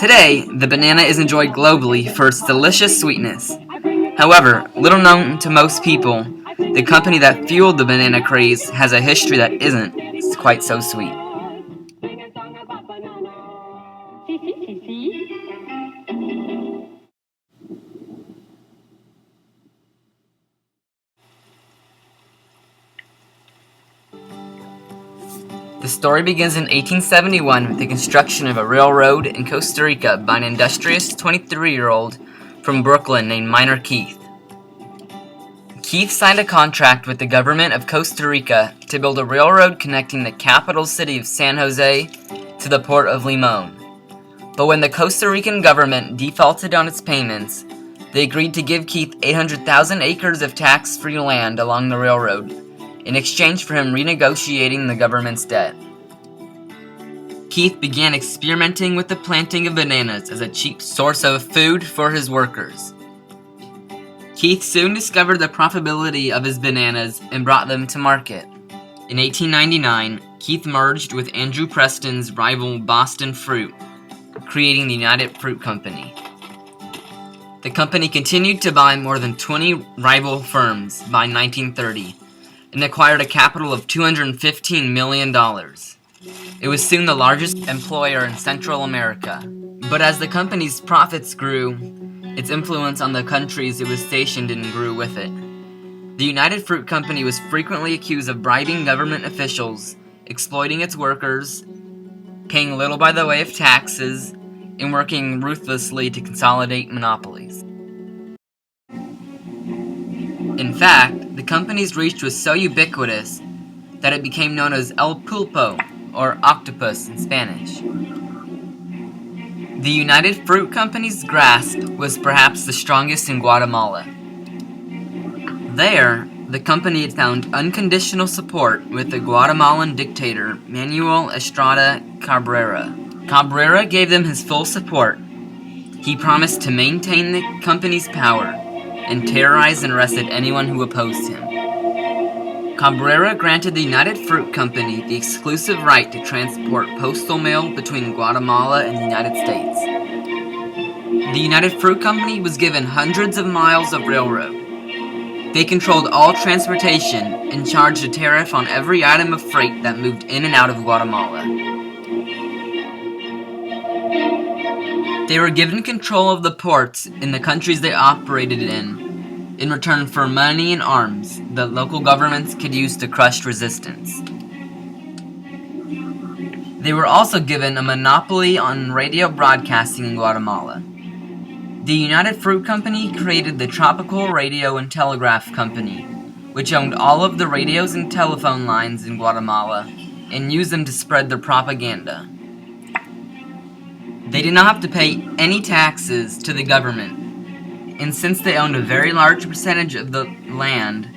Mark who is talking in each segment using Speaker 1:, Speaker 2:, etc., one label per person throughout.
Speaker 1: Today, the banana is enjoyed globally for its delicious sweetness. However, little known to most people, the company that fueled the banana craze has a history that isn't quite so sweet. The story begins in 1871 with the construction of a railroad in Costa Rica by an industrious 23-year-old from Brooklyn named Minor Keith. Keith signed a contract with the government of Costa Rica to build a railroad connecting the capital city of San Jose to the port of Limon. But when the Costa Rican government defaulted on its payments, they agreed to give Keith 800,000 acres of tax-free land along the railroad in exchange for him renegotiating the government's debt. Keith began experimenting with the planting of bananas as a cheap source of food for his workers. Keith soon discovered the profitability of his bananas and brought them to market. In 1899, Keith merged with Andrew Preston's rival Boston Fruit, creating the United Fruit Company. The company continued to buy more than 20 rival firms by 1930 and acquired a capital of $215 million. It was soon the largest employer in Central America. But as the company's profits grew, its influence on the countries it was stationed in grew with it. The United Fruit Company was frequently accused of bribing government officials, exploiting its workers, paying little by the way of taxes, and working ruthlessly to consolidate monopolies. In fact, the company's reach was so ubiquitous that it became known as El Pulpo, or octopus in Spanish. The United Fruit Company's grasp was perhaps the strongest in Guatemala. There, the company had found unconditional support with the Guatemalan dictator Manuel Estrada Cabrera. Cabrera gave them his full support. He promised to maintain the company's power and terrorized and arrested anyone who opposed him. Cabrera granted the United Fruit Company the exclusive right to transport postal mail between Guatemala and the United States. The United Fruit Company was given hundreds of miles of railroad. They controlled all transportation and charged a tariff on every item of freight that moved in and out of Guatemala. They were given control of the ports in the countries they operated in return for money and arms that local governments could use to crush resistance. They were also given a monopoly on radio broadcasting in Guatemala. The United Fruit Company created the Tropical Radio and Telegraph Company, which owned all of the radios and telephone lines in Guatemala and used them to spread their propaganda. They did not have to pay any taxes to the government, and since they owned a very large percentage of the land,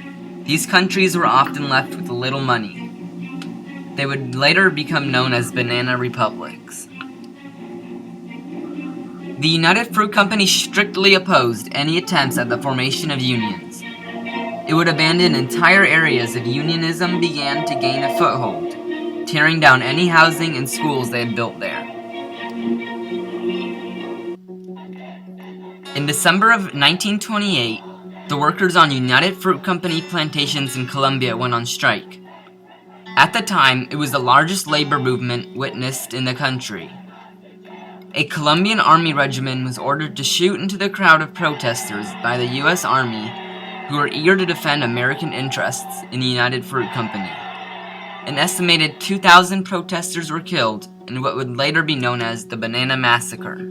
Speaker 1: these countries were often left with little money. They would later become known as banana republics. The United Fruit Company strictly opposed any attempts at the formation of unions. It would abandon entire areas if unionism began to gain a foothold, tearing down any housing and schools they had built there. In December of 1928, the workers on United Fruit Company plantations in Colombia went on strike. At the time, it was the largest labor movement witnessed in the country. A Colombian army regiment was ordered to shoot into the crowd of protesters by the U.S. Army, who were eager to defend American interests in the United Fruit Company. An estimated 2,000 protesters were killed in what would later be known as the Banana Massacre.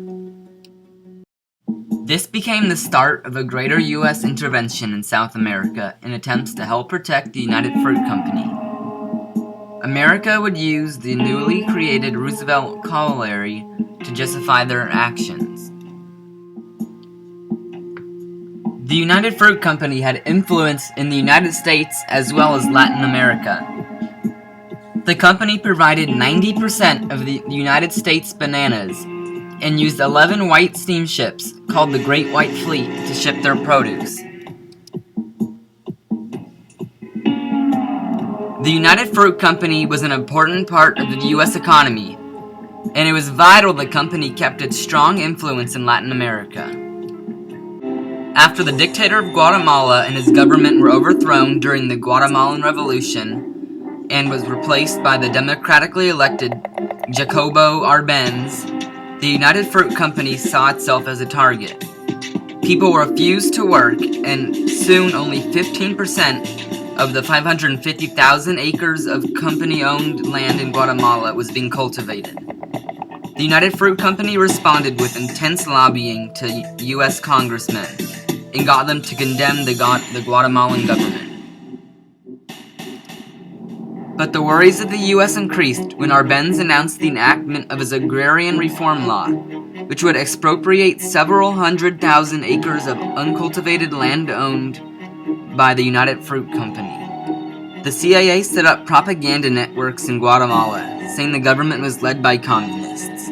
Speaker 1: This became the start of a greater U.S. intervention in South America in attempts to help protect the United Fruit Company. America would use the newly created Roosevelt Colliery to justify their actions. The United Fruit Company had influence in the United States as well as Latin America. The company provided 90% of the United States bananas and used 11 white steamships called the Great White Fleet to ship their produce. The The United Fruit Company was an important part of the U.S. economy, and it was vital the company kept its strong influence in Latin America. After the dictator of Guatemala and his government were overthrown during the Guatemalan Revolution and was replaced by the democratically elected Jacobo Arbenz, the United Fruit Company saw itself as a target. People refused to work, and soon only 15% of the 550,000 acres of company-owned land in Guatemala was being cultivated. The United Fruit Company responded with intense lobbying to U.S. congressmen and got them to condemn the Guatemalan government. But the worries of the U.S. increased when Arbenz announced the enactment of his agrarian reform law, which would expropriate several 100,000 acres of uncultivated land owned by the United Fruit Company. The CIA set up propaganda networks in Guatemala, saying the government was led by communists.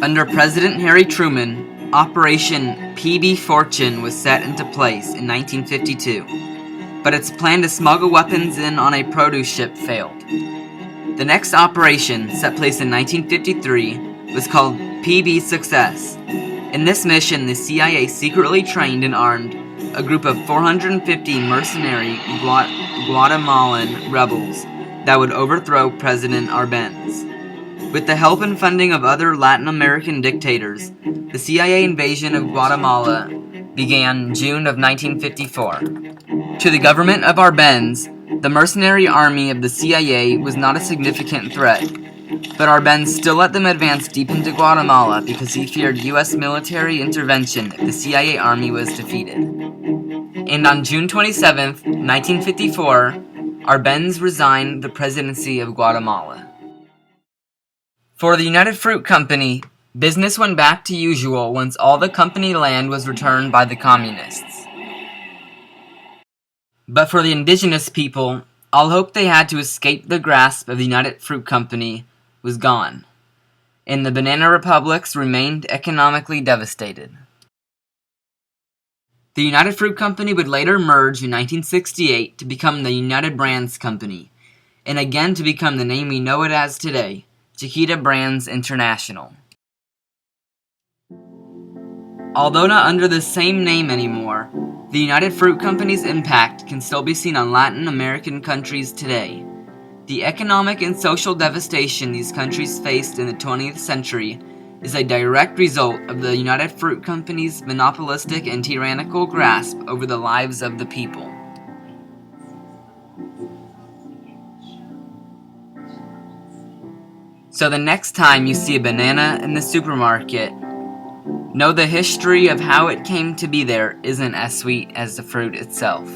Speaker 1: Under President Harry Truman, Operation PB Fortune was set into place in 1952, but its plan to smuggle weapons in on a produce ship failed. The next operation, set place in 1953, was called PB Success. In this mission, the CIA secretly trained and armed a group of 450 mercenary Guatemalan rebels that would overthrow President Arbenz. With the help and funding of other Latin American dictators, the CIA invasion of Guatemala began June of 1954. To the government of Arbenz, the mercenary army of the CIA was not a significant threat, but Arbenz still let them advance deep into Guatemala because he feared U.S. military intervention if the CIA army was defeated. And on June 27, 1954, Arbenz resigned the presidency of Guatemala. For the United Fruit Company, business went back to usual once all the company land was returned by the communists. But for the indigenous people, all hope they had to escape the grasp of the United Fruit Company was gone, and the banana republics remained economically devastated. The United Fruit Company would later merge in 1968 to become the United Brands Company, and again to become the name we know it as today, Chiquita Brands International. Although not under the same name anymore, the United Fruit Company's impact can still be seen on Latin American countries today. The economic and social devastation these countries faced in the 20th century is a direct result of the United Fruit Company's monopolistic and tyrannical grasp over the lives of the people. So the next time you see a banana in the supermarket, know the history of how it came to be there isn't as sweet as the fruit itself.